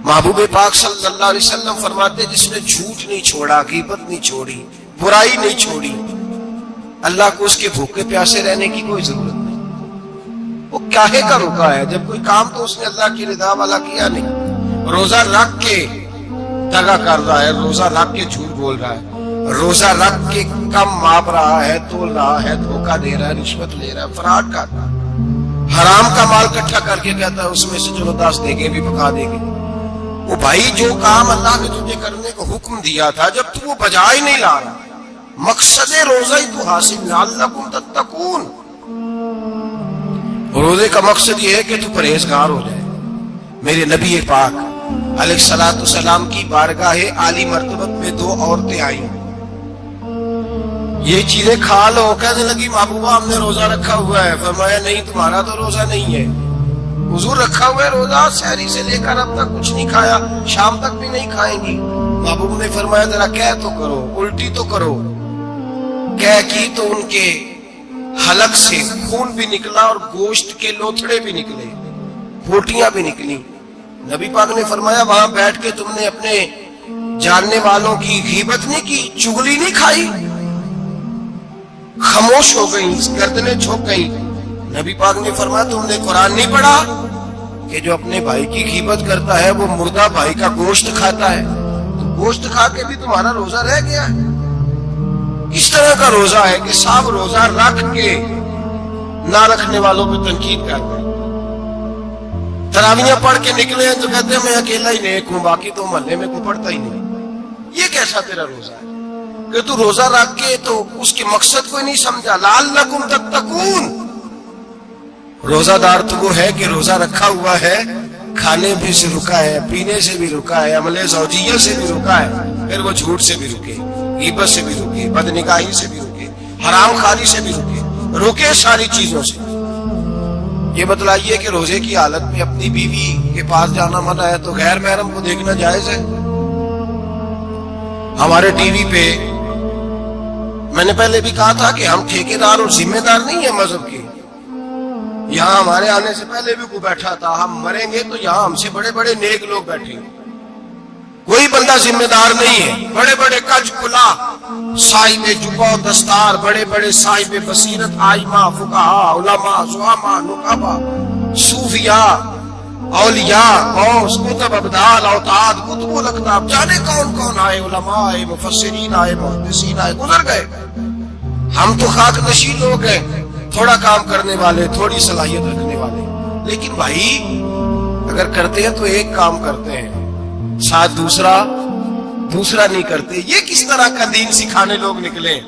محبوب پاک صلی اللہ علیہ وسلم فرماتے جس نے جھوٹ نہیں چھوڑا، غیبت نہیں چھوڑی، برائی نہیں چھوڑی، اللہ کو اس کے بھوکے پیاسے رہنے کی کوئی ضرورت نہیں۔ وہ کاہے کا رکا ہے جب کوئی کام تو اس نے اللہ کی رضا والا کیا نہیں۔ روزہ رکھ کے دغا کر رہا ہے، روزہ رکھ کے جھوٹ بول رہا ہے، روزہ رکھ کے کم ماپ رہا ہے، تول رہا ہے، دھوکہ دے رہا ہے، رشوت لے رہا ہے، فراڈ کر رہا ہے، حرام کا مال اکٹھا کر کے کہتا ہے اس میں سے چلو 10 دیگے بھی پکا دے گے۔ وہ بھائی جو کام اللہ نے تجھے کرنے کو حکم دیا تھا جب تو وہ بجا ہی نہیں لا رہا، مقصد روزہ ہی تو حاصل لعلکم تتقون۔ روزے کا مقصد یہ ہے کہ تو پرہیزگار ہو جائے۔ میرے نبی پاک علیہ الصلوۃ والسلام کی بارگاہ عالی مرتبت میں 2 عورتیں آئیں، یہ چیزیں کھا لو، کہنے لگی محبوبہ ہم نے روزہ رکھا ہوا ہے۔ فرمایا نہیں تمہارا تو روزہ نہیں ہے، حضور رکھا ہوا ہے روزہ، سحری سے لے کر اب تک کچھ نہیں کھایا، شام تک بھی نہیں کھائیں گی۔ محبوب نے فرمایا ذرا کہہ تو کرو، الٹی تو کرو۔ کہہ کی تو ان کے حلق سے خون بھی نکلا اور گوشت کے لوتھڑے بھی نکلے، پھوٹیاں بھی نکلی۔ نبی پاک نے فرمایا وہاں بیٹھ کے تم نے اپنے جاننے والوں کی غیبت نہیں کی، چغلی نہیں کھائی؟ خاموش ہو گئی، گردنیں جھک گئی۔ نبی پاک نے فرمایا تم نے قرآن نہیں پڑھا کہ جو اپنے بھائی کی غیبت کرتا ہے وہ مردہ بھائی کا گوشت کھاتا ہے؟ تو گوشت کھا کے بھی تمہارا روزہ رہ گیا ہے۔ اس طرح کا روزہ ہے کہ صاحب روزہ رکھ کے نہ رکھنے والوں پہ تنقید کرتے ہیں۔ تراویحاں پڑھ کے نکلے ہیں تو کہتے ہیں میں اکیلا ہی نیک ہوں، باقی تو محلے میں کوئی پڑھتا ہی نہیں۔ یہ کیسا تیرا روزہ ہے کہ تو روزہ رکھ کے تو اس کے مقصد کو ہی نہیں سمجھا؟ لعلکم تتقون۔ روزہ دار تو وہ ہے کہ روزہ رکھا ہوا ہے، کھانے بھی سے رکا ہے، پینے سے بھی رکا ہے، عمل زوجیہ سے بھی رکا ہے، پھر وہ جھوٹ سے بھی رکے، غیبت سے بھی رکے، بدنگاہی سے بھی رکے، حرام خواری سے بھی رکے ساری چیزوں سے۔ یہ بتلائیے کہ روزے کی حالت میں اپنی بیوی کے پاس جانا منع ہے تو غیر محرم کو دیکھنا جائز ہے؟ ہمارے ٹی وی پہ میں نے پہلے بھی کہا تھا کہ ہم ٹھیکیدار اور ذمہ دار نہیں ہیں مذہب کے۔ یہاں ہمارے آنے سے پہلے بھی کوئی بیٹھا تھا، ہم مریں گے تو یہاں ہم سے بڑے بڑے نیک لوگ بیٹھیں گے، کوئی بندہ ذمہ دار نہیں ہے۔ بڑے بڑے کج کلا، صاحب جبہ و دستار، بڑے بڑے صاحب بصیرت، آئمہ، فقہاء، علماء، زعماء، نقباء، صوفیاء، اولیاء، غوث، کتب ابدال، اوتاد، کتب الاقطاب، جانے کون کون آئے، علماء آئے، مفسرین آئے، محدثین آئے، گزر گئے۔ ہم تو خاک نشی لوگ ہیں، تھوڑا کام کرنے والے، تھوڑی صلاحیت رکھنے والے۔ لیکن بھائی اگر کرتے ہیں تو ایک کام کرتے ہیں، ساتھ دوسرا نہیں کرتے۔ یہ کس طرح کا دین سکھانے لوگ نکلے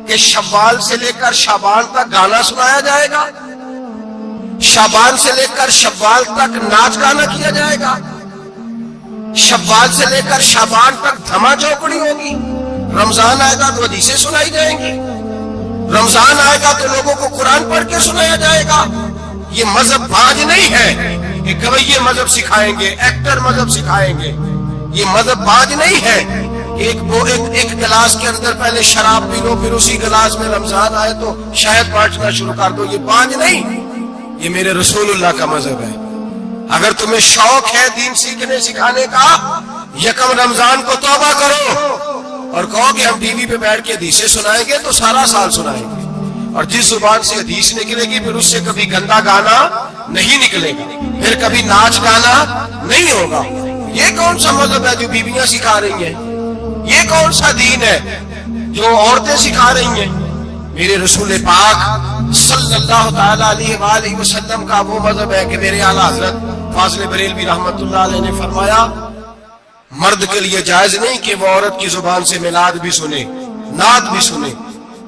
کہ شوال سے لے کر شعبان تک گانا سنایا جائے گا، شعبان سے لے کر شوال تک ناچ گانا کیا جائے گا، شوال سے لے کر شعبان تک دھما چوکڑی ہوگی، رمضان آئے گا تو حدیثیں سنائی جائیں گی، رمضان آئے گا تو لوگوں کو قرآن پڑھ کے سنایا جائے گا۔ یہ مذہب باج نہیں ہے کہ گویے مذہب سکھائیں گے، ایکٹر مذہب سکھائیں گے۔ یہ مذہب باج نہیں ہے کہ ایک گلاس کے اندر پہلے شراب پی لو، پھر اسی گلاس میں رمضان آئے تو شہد بانٹنا شروع کر دو۔ یہ باج نہیں، یہ میرے رسول اللہ کا مذہب ہے۔ اگر تمہیں شوق ہے دین سیکھنے سکھانے کا، یکم رمضان کو توبہ کرو اور کہو کہ ہم ٹی وی پہ بیٹھ کے حدیثیں سنائیں گے تو سارا سال سنائیں گے، اور جس زبان سے حدیث نکلے گی پھر اس سے کبھی گندا گانا نہیں نکلے گا، پھر کبھی ناچ گانا نہیں ہوگا۔ یہ کون سا مذہب ہے جو بیویاں سکھا رہی ہیں؟ یہ کون سا دین ہے جو عورتیں سکھا رہی ہیں؟ میرے رسول پاک صلی اللہ تعالی علیہ وآلہ وسلم کا وہ مذہب ہے کہ میرے اعلیٰ حضرت فاضل بریلوی رحمت اللہ علیہ نے فرمایا مرد کے لیے جائز نہیں کہ وہ عورت کی زبان سے میلاد بھی سنے، نعت بھی سنے۔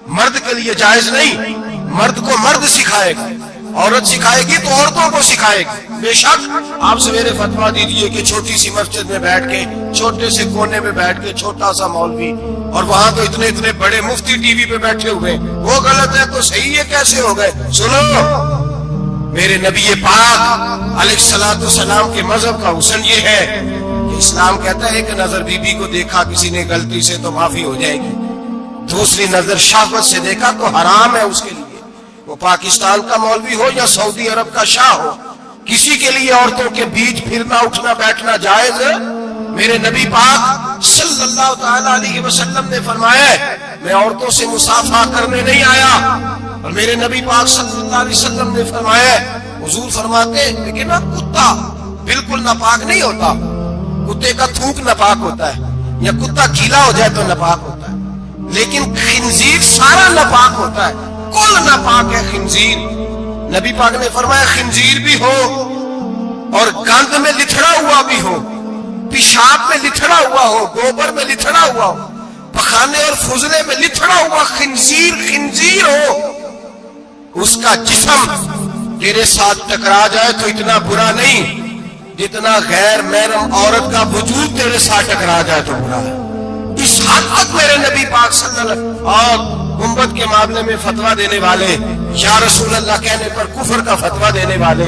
مرد کے لیے جائز نہیں، مرد کو مرد سکھائے گا، عورت سکھائے گی تو عورتوں کو سکھائے گی۔ بے شک آپ سویرے فتویٰ دیجئے کہ چھوٹی سی مسجد میں بیٹھ کے، چھوٹے سے کونے میں بیٹھ کے چھوٹا سا مولوی، اور وہاں تو اتنے بڑے مفتی ٹی وی پہ بیٹھے ہوئے، وہ غلط ہے تو صحیح ہے کیسے ہو گئے؟ سنو، میرے نبی پاک علیہ الصلوۃ والسلام کے مذہب کا حسن یہ ہے کہ اسلام کہتا ہے کہ نظر بی بی کو دیکھا کسی نے غلطی سے تو معافی ہو جائے گی، دوسری نظر شہوت سے دیکھا تو حرام ہے اس کے لیے، وہ پاکستان کا مولوی ہو یا سعودی عرب کا شاہ ہو، کسی کے لیے عورتوں کے بیچ پھرنا اٹھنا بیٹھنا جائز ہے؟ میرے نبی پاک صلی اللہ تعالی علیہ وسلم نے فرمایا ہے میں عورتوں سے مصافحہ کرنے نہیں آیا. اور میرے نبی پاک صلی اللہ علیہ وسلم نے فرمایا ہے، حضور فرماتے ہیں لیکن کتا بالکل ناپاک نہیں ہوتا، کتے کا تھوک ناپاک ہوتا ہے یا کتا گیلا ہو جائے تو ناپاک ہوتا ہے، لیکن خنزیر سارا ناپاک ہوتا ہے، کل ناپاک ہے خنزیر. نبی پاک نے فرمایا خنزیر بھی ہو اور گند میں لتھڑا ہوا بھی ہو، پیشاب میں لتھڑا ہوا ہو، گوبر میں لتھڑا ہوا ہو، پخانے اور فضلے میں لتھڑا ہوا خنزیر ہو، اس کا جسم تیرے ساتھ ٹکرا جائے تو اتنا برا نہیں جتنا غیر محرم عورت کا وجود تیرے ساتھ ٹکرا جائے تو برا ہے. اس حد تک میرے نبی پاک صلی اللہ علیہ وسلم اور گنبد کے معاملے میں فتویٰ دینے والے، یا رسول اللہ کہنے پر کفر کا فتویٰ دینے والے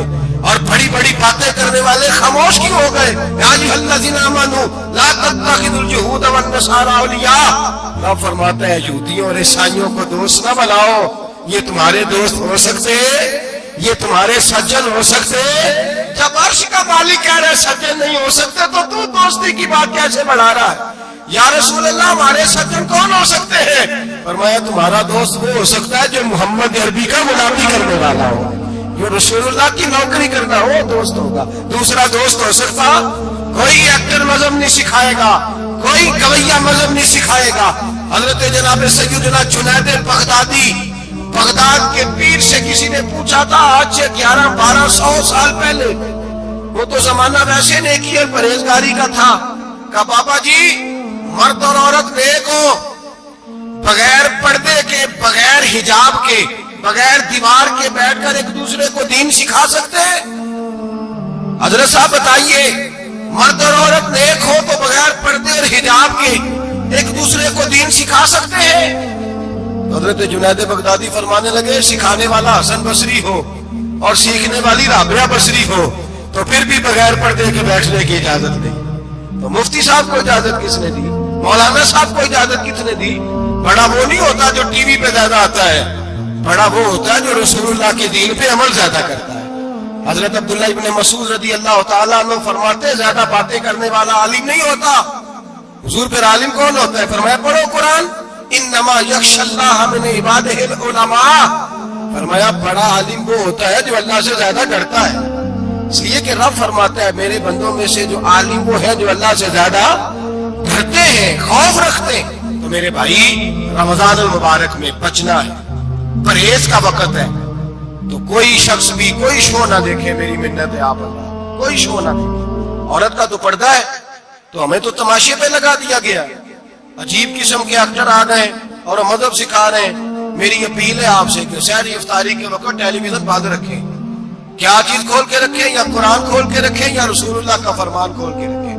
اور بڑی بڑی باتیں کرنے والے خاموش کیوں ہو گئے؟ یا ایھا الذین آمنوا لا تتخذوا اليہود والنصارى اولیاء. اللہ فرماتا ہے یہودیوں اور عیسائیوں کو دوست نہ بناؤ، یہ تمہارے دوست ہو سکتے، یہ تمہارے سجن ہو سکتے. جب عرش کا مالک کہہ رہے سجن نہیں ہو سکتے تو دوستی کی بات کیسے بڑھا رہا ہے؟ یا رسول اللہ ہمارے سجن کون ہو سکتے ہیں؟ فرمایا تمہارا دوست وہ ہو سکتا ہے جو محمد عربی کا غلامی کرنے والا ہو، جو رسول اللہ کی نوکری کرنا ہو دوست ہوگا. دوسرا دوست ہو سکتا کوئی ایکٹر مذہب نہیں سکھائے گا، کوئی گویہ مذہب نہیں سکھائے گا. حضرت جناب سیدنا جنید بغدادی بغداد کے پیر سے کسی نے پوچھا تھا آج سے 1100-1200 سال پہلے، وہ تو زمانہ ویسے نیکی اور پرہیزگاری کا تھا، کہا بابا جی مرد اور عورت نیک ہو بغیر پردے کے، بغیر حجاب کے، بغیر دیوار کے بیٹھ کر ایک دوسرے کو دین سکھا سکتے ہیں؟ حضرت صاحب بتائیے مرد اور عورت نیک ہو تو بغیر پردے اور حجاب کے ایک دوسرے کو دین سکھا سکتے ہیں؟ حضرت جنید بغدادی فرمانے لگے سکھانے والا حسن بصری ہو اور سیکھنے والی رابعہ بصری ہو تو پھر بھی بغیر پردے کے بیٹھنے کی اجازت نہیں. تو مفتی صاحب کو اجازت کس نے دی؟ مولانا صاحب کو اجازت کس نے دی؟ بڑا وہ نہیں ہوتا جو ٹی وی پہ زیادہ آتا ہے، بڑا وہ ہوتا ہے جو رسول اللہ کے دین پہ عمل زیادہ کرتا ہے. حضرت عبداللہ ابن مسعود رضی اللہ تعالیٰ عنہ فرماتے زیادہ باتیں کرنے والا عالم نہیں ہوتا. حضور پھر عالم کون ہوتا ہے؟ فرمایا پڑھو قرآن، انما یخشی اللہ من عبادہ العلماء. فرمایا بڑا عالم وہ ہوتا ہے جو اللہ سے زیادہ ڈرتا ہے. اس لیے کہ رب فرماتا ہے میرے بندوں میں سے جو عالم وہ ہے جو اللہ سے زیادہ ڈرتے ہیں، خوف رکھتے ہیں. تو میرے بھائی رمضان المبارک میں بچنا ہے، پرہیز کا وقت ہے، تو کوئی شخص بھی کوئی شو نہ دیکھے، میری منت ہے آپ اللہ، کوئی شو نہ دیکھے. عورت کا تو پردہ ہے تو ہمیں تو تماشے پہ لگا دیا گیا، عجیب قسم کے ایکٹر آ گئے اور مذہب سکھا رہے ہیں. میری اپیل ہے آپ سے کہ سحری افطاری کے وقت ٹیلی ویژن بند رکھیں. کیا چیز کھول کے رکھیں؟ یا قرآن کھول کے رکھیں یا رسول اللہ کا فرمان کھول کے رکھیں.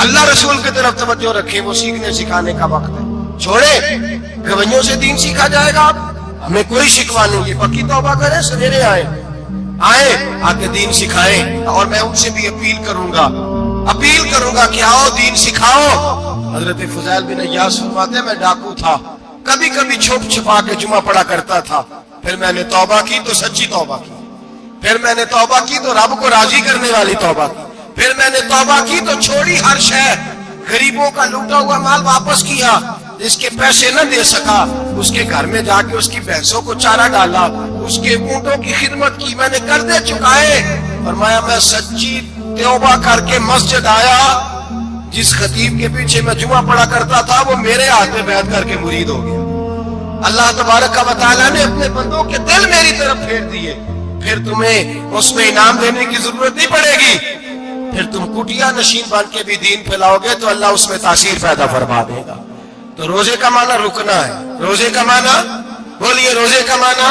اللہ رسول کی طرف توجہ رکھیں، وہ سیکھنے سکھانے کا وقت ہے. چھوڑے گویوں سے دین سیکھا جائے گا، ہمیں کوئی شکوا نہیں. یہ پکی توبہ کریں، سویرے آئے آ کے دین سکھائیں. اور میں ان سے بھی اپیل کروں گا کہ آؤ دین سکھاؤ. حضرت فضیل بن عیاض فرماتے ہیں میں ڈاکو تھا، کبھی کبھی چھپ چھپا کے جمعہ پڑھا کرتا تھا، پھر میں نے توبہ کی تو سچی توبہ کی، پھر میں نے توبہ کی تو رب کو راضی کرنے والی توبہ کی، پھر میں نے توبہ کی تو چھوڑی ہر شے، غریبوں کا لوٹا ہوا مال واپس کیا، جس کے پیسے نہ دے سکا اس کے گھر میں جا کے اس کی بھینسوں کو چارہ ڈالا، اس کے اونٹوں کی خدمت کی، میں نے قرضے چکائے. فرمایا میں سچی توبہ کر کے مسجد آیا، جس خطیب کے پیچھے میں جمعہ پڑھا کرتا تھا وہ میرے ہاتھ میں بیعت کر کے مرید ہو گیا. اللہ تبارک و تعالیٰ نے اپنے بندوں کے دل میری طرف پھیر دیے. پھر تمہیں اس میں انعام دینے کی ضرورت نہیں پڑے گی، پھر تم کٹیا نشین بن کے بھی دین پھیلاؤ گے تو اللہ اس میں تاثیر پیدا فرما دے گا. تو روزے کا معنی رکنا ہے. روزے کا معنی بولیے، روزے کا معنی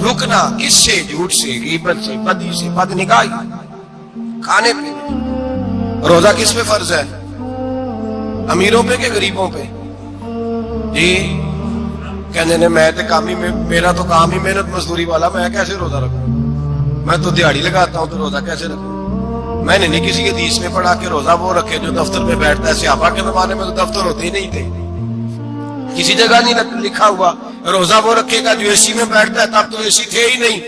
رکنا. کس سے؟ جھوٹ سے، غیبت سے، بدی سے، بدنگاہی، کھانے پینے. روزہ کس پہ فرض ہے؟ امیروں پہ کہ غریبوں پہ؟ جی کہنے نے میں تو کام ہی میں، میرا تو کام ہی محنت مزدوری والا، میں کیسے روزہ رکھوں؟ میں تو دیہڑی لگاتا ہوں تو روزہ کیسے رکھوں؟ میں نے نہیں کسی حدیث میں پڑھا کہ روزہ وہ رکھے جو دفتر میں بیٹھتا ہے. صحابہ کے زمانے میں تو دفتر ہوتے ہی نہیں تھے، کسی جگہ نہیں لکھا ہوا روزہ وہ رکھے گا جو اے سی میں بیٹھتا ہے، تب تو اے سی تھے ہی نہیں.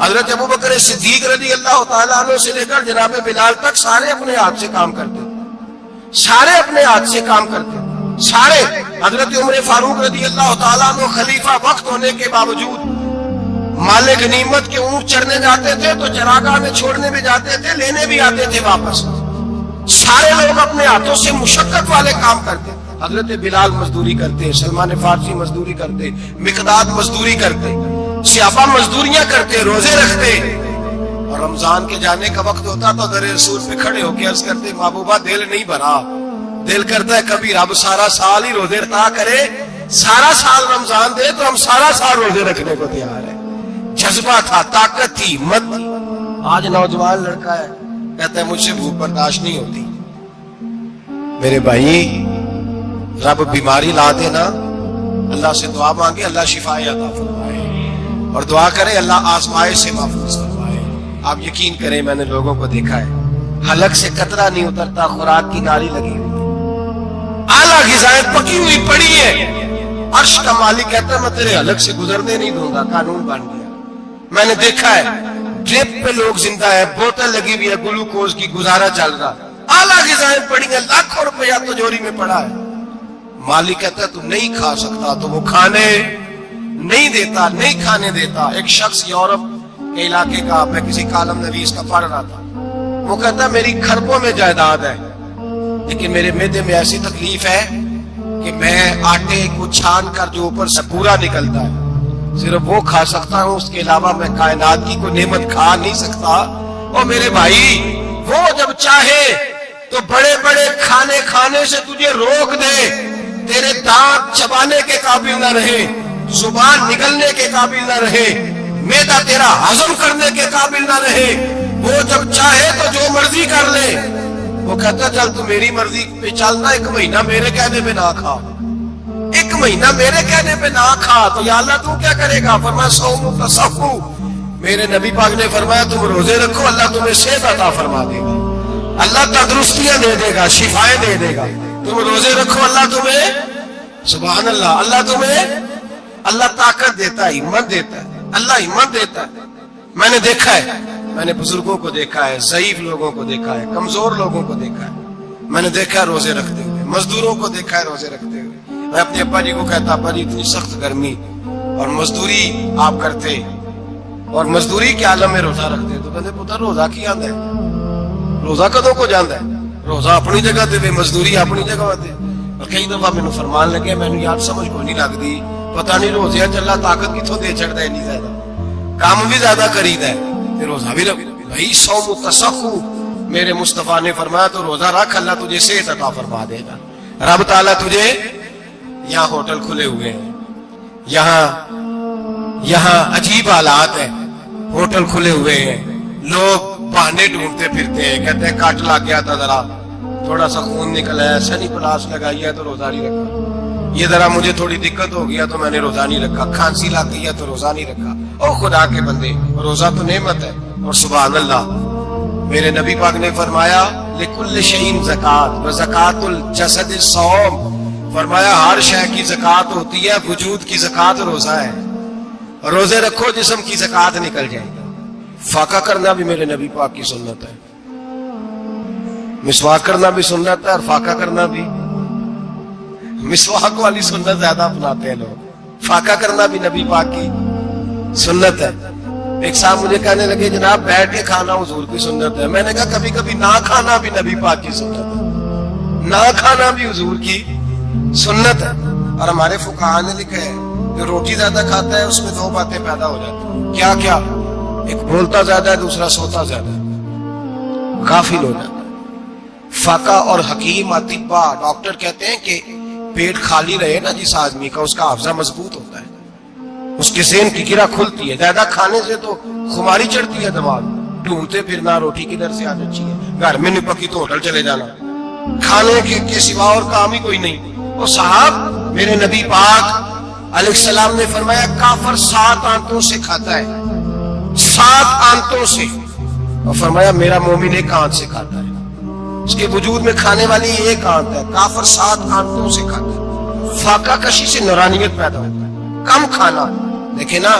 حضرت ابو بکر صدیق رضی اللہ تعالیٰ عنہ سے لے کر جناب بلال تک سارے اپنے ہاتھ سے کام کرتے تھے، سارے اپنے ہاتھ سے کام کرتے تھے، سارے۔ حضرت عمر فاروق رضی اللہ تعالیٰ عنہ خلیفہ وقت ہونے کے باوجود مال غنیمت کے اونٹ چرنے جاتے تھے تو چراگاہ میں چھوڑنے بھی جاتے تھے، لینے بھی آتے تھے واپس۔ سارے لوگ اپنے ہاتھوں سے مشقت والے کام کرتے، حضرت بلال مزدوری کرتے، سلمان فارسی مزدوری کرتے، مقداد مزدوری کرتے، صحابہ مزدوریاں کرتے، روزے رکھتے، اور رمضان کے جانے کا وقت ہوتا تو در رسول پہ کھڑے ہو کے عرض کرتے محبوبہ دل نہیں بھرا، دل کرتا ہے کبھی رب سارا سال ہی روزے رکھا کرے، سارا سال رمضان دے تو ہم سارا سال روزے رکھنے کو تیار ہیں۔ جذبہ تھا، طاقت تھی، ہمت تھی۔ آج نوجوان لڑکا ہے کہتا ہے مجھ سے بھوک برداشت نہیں ہوتی۔ میرے بھائی رب بیماری لا دینا، اللہ سے دعا مانگے اللہ شفا عطا فرمائے، اور دعا کرے اللہ آزمائش سے محفوظ فرمائے۔ آپ یقین کریں میں نے لوگوں کو دیکھا ہے حلق سے قطرہ نہیں اترتا، خوراک کی نالی لگی ہوئی، اعلیٰ غذائیں پکی ہوئی پڑی ہے، عرش کا مالک کہتا ہے میں تیرے حلق سے گزرنے نہیں دوں گا، قانون بن گیا۔ میں نے دیکھا ہے ڈرپ پہ لوگ زندہ ہے، بوتل لگی ہوئی ہے، گلوکوز کی، گزارا چل رہا، اعلیٰ غذائیں پڑی ہیں، لاکھوں روپیہ تجوری میں پڑا ہے۔ مالک کہتا ہے تو نہیں کھا سکتا تو وہ کھانے نہیں دیتا، نہیں کھانے دیتا۔ ایک شخص یورپ کے علاقے کا، میں کسی کالم نویس کا پڑھ رہا تھا، وہ کہتا ہے میری کھربوں میں جائیداد ہے لیکن میرے معدے میں ایسی تکلیف ہے کہ میں آٹے کو چھان کر جو اوپر سے پورا نکلتا ہے صرف وہ کھا سکتا ہوں، اس کے علاوہ میں کائنات کی کوئی نعمت کھا نہیں سکتا۔ اور میرے بھائی وہ جب چاہے تو بڑے بڑے کھانے کھانے سے تجھے روک دے، تیرے دانت چبانے کے قابل نہ رہے، زبان نگلنے کے قابل نہ رہے، معدہ تیرا ہضم کرنے کے قابل نہ رہے، وہ جب چاہے تو جو مرضی کر لے۔ وہ کہتا چل تو میری مرضی پہ چلنا، ایک مہینہ میرے کہنے پہ نہ کھا، ایک مہینہ میرے کہنے پہ نہ کھا تو یا اللہ تو کیا کرے گا؟ فرمایا صوم تصفو، میرے نبی پاک نے فرمایا تم روزے رکھو اللہ تمہیں صحت عطا فرما دے گا، اللہ تندرستیاں دے دے گا، شفائیں دے دے گا۔ تم روزے رکھو اللہ تمہیں، سبحان اللہ، اللہ تمہیں، اللہ طاقت دیتا ہے، ہمت دیتا ہے، اللہ ہمت دیتا ہے۔ میں نے دیکھا ہے، میں نے بزرگوں کو دیکھا ہے، ضعیف لوگوں کو دیکھا ہے، کمزور لوگوں کو دیکھا ہے، میں نے دیکھا ہے روزے رکھتے ہوئے، مزدوروں کو دیکھا ہے روزے رکھتے ہوئے۔ میں اپنے ابا جی کو کہتا ابا جی اتنی سخت گرمی اور مزدوری آپ کرتے اور مزدوری کے عالم میں روزہ رکھتے تو کہتے پتر روزہ کی آندا ہے، روزہ کدوں کو جاندا ہے، روزہ اپنی جگہ تے مزدوری اپنی جگہ تے۔ اور کئی دفعہ مینوں فرمان لگے میں یار سمجھ کو نہیں لگتی، پتہ نہیں روزے چ اللہ طاقت کتھوں دے چھڑدا ہے، نہیں زیادہ کام بھی زیادہ کریدا ہے تے روزہ بھی رکھ بھائی صوم تصفو، میرے مصطفیٰ نے فرمایا تو روزہ رکھ اللہ تجھے صحت عطا فرما دے گا۔ رب تعالیٰ تجھے، یہاں ہوٹل کھلے ہوئے ہیں، یہاں عجیب حالات ہیں، ہوٹل کھلے ہوئے ہیں، لوگ بہانے ڈھونڈتے پھرتے ہیں، کہتے ہیں کاٹ لگ گیا تھا ذرا تھوڑا سا خون نکلا ہے، سنی پلاس لگائی ہے تو روزہ نہیں رکھا، یہ ذرا مجھے تھوڑی دقت ہو گیا تو میں نے روزہ نہیں رکھا، کھانسی لگ گئی ہے تو روزہ نہیں رکھا۔ او خدا کے بندے روزہ تو نعمت ہے، اور سبحان اللہ میرے نبی پاک نے فرمایا لکل شیء زکات وزکات الجسد الصوم، فرمایا ہر شے کی زکات ہوتی ہے، وجود کی زکات روزہ ہے، روزے رکھو جسم کی زکات نکل جائے گا۔ فاقہ کرنا بھی میرے نبی پاک کی سنت ہے، مسواک کرنا بھی سنت ہے، اور فاقہ کرنا بھی، مسواک والی سنت زیادہ اپناتے ہیں لوگ، فاقہ کرنا بھی نبی پاک کی سنت ہے۔ ایک صاحب مجھے کہنے لگے جناب بیٹھ کے کھانا حضور کی سنت ہے، میں نے کہا کبھی کبھی نہ کھانا بھی نبی پاک کی سنت ہے، نہ کھانا بھی حضور کی سنت ہے۔ اور ہمارے فقہاء نے لکھا ہے جو روٹی زیادہ کھاتا ہے اس میں دو باتیں پیدا ہو جاتی ہیں، کیا کیا؟ ایک بولتا زیادہ ہے، دوسرا سوتا زیادہ ہے، غافل ہو جاتا ہے۔ فقہ اور حکیم اطباء ڈاکٹر کہتے ہیں کہ پیٹ خالی رہے نا جس آدمی کا، اس کا حافظہ مضبوط ہوتا ہے، اس کے ذہن کی گرہ کھلتی ہے۔ زیادہ کھانے سے تو خماری چڑھتی ہے، دماغ ڈھونڈتے پھرنا روٹی کدھر سے آج اچھی ہے، گھر میں نہیں پکی تو ہوٹل چلے جانا، کھانے کے سوا اور کام ہی کوئی نہیں۔ وہ صاحب میرے نبی پاک علیہ السلام نے فرمایا کافر 7 آنتوں سے کھاتا ہے، 7 آنتوں سے، اور فرمایا میرا مومن 1 آنت سے کھاتا ہے، اس کے وجود میں کھانے والی 1 آنت ہے، کافر 7 آنتوں سے کھاتا ہے۔ فاقہ کشی سے نورانیت پیدا ہوتا ہے، کم کھانا۔ دیکھیں نا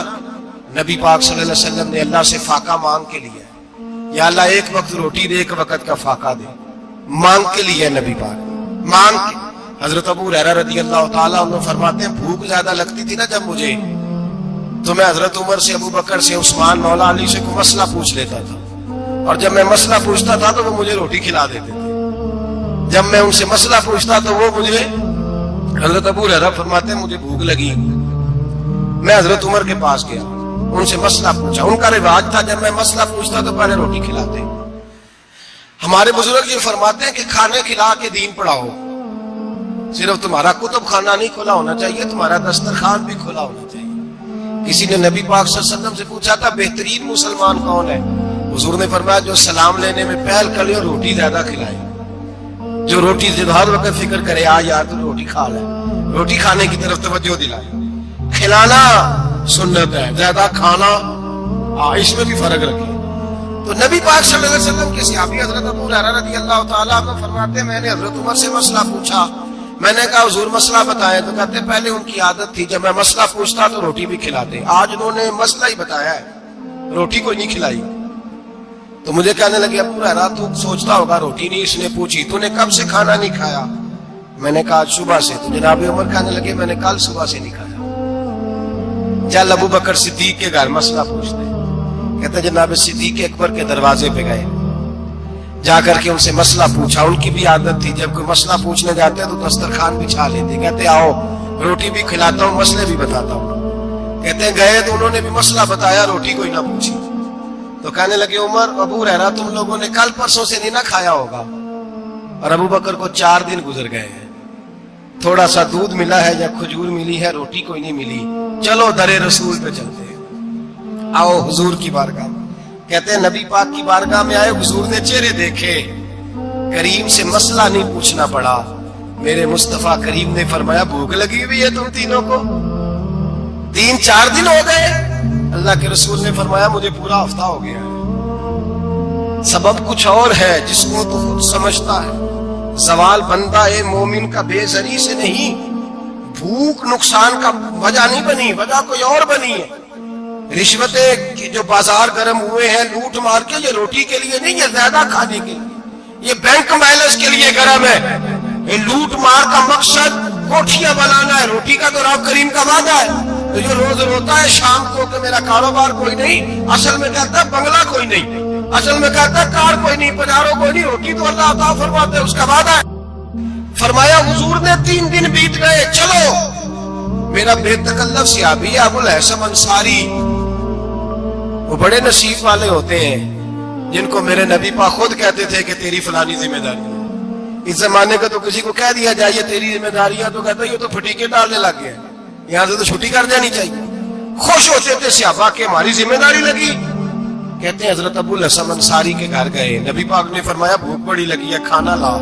نبی پاک صلی اللہ علیہ وسلم نے اللہ سے فاقہ مانگ کے لیا ہے، یا اللہ ایک وقت روٹی دے، ایک وقت کا فاقہ دے، مانگ کے لیا ہے نبی پاک مانگ کے۔ حضرت ابو ہریرہ رضی اللہ تعالیٰ عنہ فرماتے ہیں بھوک زیادہ لگتی تھی نا جب مجھے، تو میں حضرت عمر سے، ابو بکر سے، عثمان، مولا علی سے کوئی مسئلہ پوچھ لیتا تھا، اور جب میں مسئلہ پوچھتا تھا تو وہ مجھے روٹی کھلا دیتے تھے۔ جب میں ان سے مسئلہ پوچھتا تو وہ مجھے، حضرت ابو ہریرہ فرماتے ہیں مجھے بھوک لگی، میں حضرت عمر کے پاس گیا، ان سے مسئلہ پوچھا۔ ان کا رواج تھا جب میں مسئلہ پوچھتا تو پہلے روٹی کھلاتے۔ ہمارے بزرگ یہ فرماتے ہیں کہ کھانے کھلا کے دین پڑھاؤ، صرف تمہارا کتب خانہ نہیں کھلا ہونا چاہیے، تمہارا دسترخوان بھی کھلا ہونا چاہیے۔ کسی نے نبی پاک صلی اللہ علیہ وسلم سے پوچھا تھا بہترین مسلمان کون ہے؟ حضور نے فرمایا جو سلام لینے میں پہل کرے اور روٹی زیادہ کھلائے، جو روٹی ہر وقت فکر کرے آ یار تو روٹی کھا لے، روٹی کھانے کی طرف توجہ دلائے۔ کھلانا سنت ہے، زیادہ کھانا اس میں بھی فرق رکھے۔ تو نبی پاک صلی اللہ علیہ وسلم کے صحابی حضرت ابو ہریرہ رضی اللہ تعالیٰ عنہ فرماتے ہیں میں نے حضرت عمر سے مسئلہ پوچھا، میں نے کہا حضور مسئلہ بتائیں، تو کہتے پہلے ان کی عادت تھی جب میں مسئلہ پوچھتا تو روٹی بھی کھلاتے، آج انہوں نے مسئلہ ہی بتایا ہے، روٹی کوئی نہیں کھلائی۔ تو مجھے کہنے لگے ابو ہریرہ تو سوچتا ہوگا روٹی نہیں اس نے پوچھی، تو نے کب سے کھانا نہیں کھایا؟ میں نے کہا صبح سے۔ تو جناب عمر کہنے لگے میں نے کل صبح سے نہیں کھایا۔ چل ابو بکر صدیق کے گھر مسئلہ پوچھتے، کہتے جناب صدیق اکبر کے دروازے پہ گئے، جا کر کے ان سے مسئلہ پوچھا۔ ان کی بھی عادت تھی جب کوئی مسئلہ پوچھنے جاتے تو دسترخوان بچھا لیتے، کہتے آؤ روٹی بھی کھلاتا ہوں مسئلے بھی بتاتا ہوں۔ کہتے گئے تو انہوں نے بھی مسئلہ بتایا، روٹی کوئی نہ پوچھی۔ تو کہنے لگے عمر ابو ہریرہ تم لوگوں نے کل پرسوں سے نہیں نہ کھایا ہوگا، اور ابو بکر کو 4 دن گزر گئے ہیں، تھوڑا سا دودھ ملا ہے یا کھجور ملی ہے، روٹی کوئی نہیں ملی، چلو در رسول پہ چلتے ہیں، آؤ حضور کی بارگاہ میں۔ کہتے ہیں نبی پاک کی بارگاہ میں آئے، حضور نے چہرے دیکھے، کریم سے مسئلہ نہیں پوچھنا پڑا۔ میرے مصطفیٰ کریم نے فرمایا بھوک لگی ہوئی ہے تم تینوں کو، 3-4 دن ہو گئے؟ اللہ کے رسول نے فرمایا مجھے پورا ہفتہ ہو گیا ہے۔ سبب کچھ اور ہے جس کو تو خود سمجھتا ہے، زوال بندہ مومن کا بے زری سے نہیں، بھوک نقصان کا وجہ نہیں بنی، وجہ کوئی اور بنی ہے۔ رشوتیں جو بازار گرم ہوئے ہیں لوٹ مار کے، یہ روٹی کے لیے نہیں، یہ زیادہ کھانے کے لیے، یہ بینک بیلنس کے لیے گرم ہے۔ یہ لوٹ مار کا مقصد کوٹھیاں بنانا ہے، روٹی کا تو رب کریم کا وعدہ ہے۔ تو جو روز روتا ہے شام کو کہ میرا کاروبار کوئی نہیں، اصل میں کہتا ہے بنگلہ کوئی نہیں، اصل میں کہتا ہے کار کوئی نہیں، پجاروں کوئی نہیں، روٹی تو اللہ عطا فرماتے ہے، اس کا وعدہ ہے۔ فرمایا حضور نے 3 دن بیت گئے، چلو میرا بے تکلف صحابی ابو الحسن انصاری، وہ بڑے نصیب والے ہوتے ہیں جن کو میرے نبی پاک خود کہتے تھے کہ تیری فلانی ذمہ داری ہے۔ اس زمانے کا تو کسی کو کہہ دیا جائے تیری ذمہ داری ہے تو کہتا ہے یہ تو پھٹیکے ڈالنے لگ گیا، یہاں سے تو چھٹی کر دینی چاہیے۔ خوش ہوتے تھے صحابہ کہ ہماری ذمہ داری لگی۔ کہتے ہیں حضرت ابو الحسن انصاری کے گھر گئے، نبی پاک نے فرمایا بھوک بڑی لگی ہے کھانا لا۔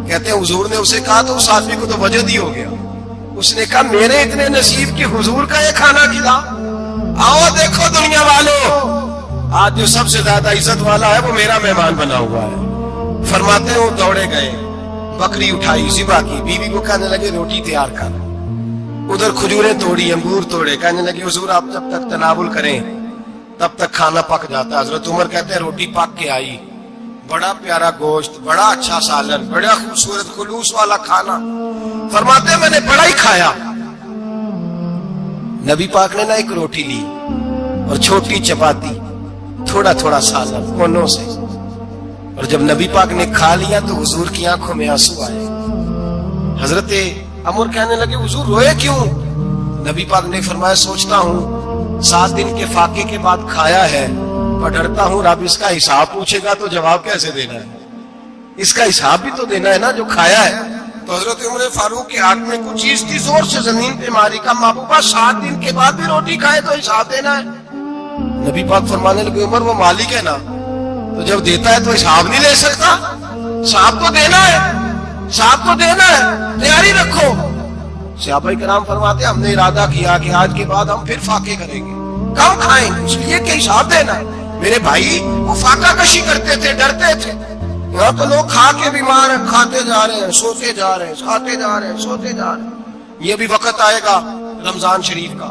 کہتے ہیں حضور نے اسے کہا تو اس آدمی کو تو وجد ہی ہو گیا، اس نے کہا میرے اتنے نصیب کہ حضور کا یہ کھانا کھلا۔ آؤ دیکھو دنیا والوں، آج جو سب سے زیادہ عزت والا ہے وہ میرا مہمان بنا ہوا ہے۔ فرماتے ہیں وہ دوڑے گئے، بکری اٹھائی، ذبح کی، بیوی کو کہنے لگے روٹی تیار کر، ادھر کھجوریں توڑی، انگور توڑے، کہنے لگے حضور آپ جب تک تناول کریں تب تک کھانا پک جاتا ہے۔ حضرت عمر کہتے ہیں روٹی پک کے آئی، بڑا پیارا گوشت، بڑا اچھا سالن، بڑا خوبصورت خلوص والا کھانا۔ فرماتے ہیں میں نے بڑا ہی کھایا۔ نبی پاک نے نہ ایک روٹی لی اور چھوٹی چپاتی، تھوڑا تھوڑا سالن کونوں سے، اور جب نبی پاک نے کھا لیا تو حضور کی آنکھوں میں آنسو آئے۔ حضرت عمر کہنے لگے حضور روئے کیوں؟ نبی پاک نے فرمایا سوچتا ہوں 7 دن کے فاقے کے بعد کھایا ہے، پر ڈرتا ہوں رب اس کا حساب پوچھے گا تو جواب کیسے دینا ہے، اس کا حساب بھی تو دینا ہے نا جو کھایا ہے۔ تو حضرت عمر فاروق کے ہاتھ میں کچھ چیز تھی، زور سے زمین پہ ماری، کا محبوبہ 7 دن کے بعد بھی روٹی کھائے تو حساب دینا ہے۔ نبی پاک فرمانے لگے عمر وہ مالک ہے نا، تو جب دیتا ہے تو حساب نہیں لے سکتا، حساب تو دینا ہے، حساب تو دینا ہے، تیاری رکھو۔ صحابہ کرام فرماتے ہم نے ارادہ کیا کہ آج کے بعد ہم پھر فاقے کریں گے، کم کھائیں گے، اس لیے کہ حساب دینا ہے۔ میرے بھائی وہ فاقہ کشی کرتے تھے، ڈرتے تھے۔ یہاں تو لوگ کھا کے بیمار ہیں، کھاتے جا رہے ہیں، سوتے جا رہے ہیں، کھاتے جا رہے ہیں، سوتے جا رہے ہیں۔ یہ بھی وقت آئے گا رمضان شریف کا،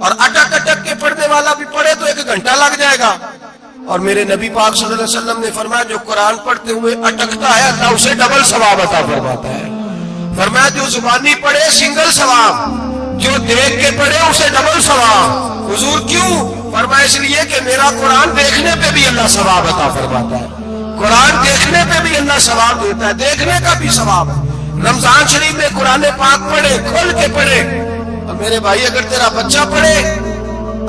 اور اٹک اٹک کے پڑھنے والا بھی پڑھے تو 1 گھنٹہ لگ جائے گا. اور میرے نبی پاک صلی اللہ علیہ وسلم نے فرمایا جو قرآن پڑھتے ہوئے اٹکتا ہے اللہ اسے ڈبل ثواب عطا فرماتا ہے. فرمایا جو زبانی پڑھے سنگل ثواب, جو دیکھ کے پڑھے اسے ڈبل ثواب. حضور کیوں؟ فرمایا اس لیے کہ میرا قرآن دیکھنے پہ بھی اللہ ثواب عطا فرماتا ہے. قرآن دیکھنے پہ بھی اللہ ثواب دیتا ہے, دیکھنے کا بھی ثواب ہے. رمضان شریف میں قرآن پاک پڑھے, کھول کے پڑھے. اور میرے بھائی اگر تیرا بچہ پڑھے,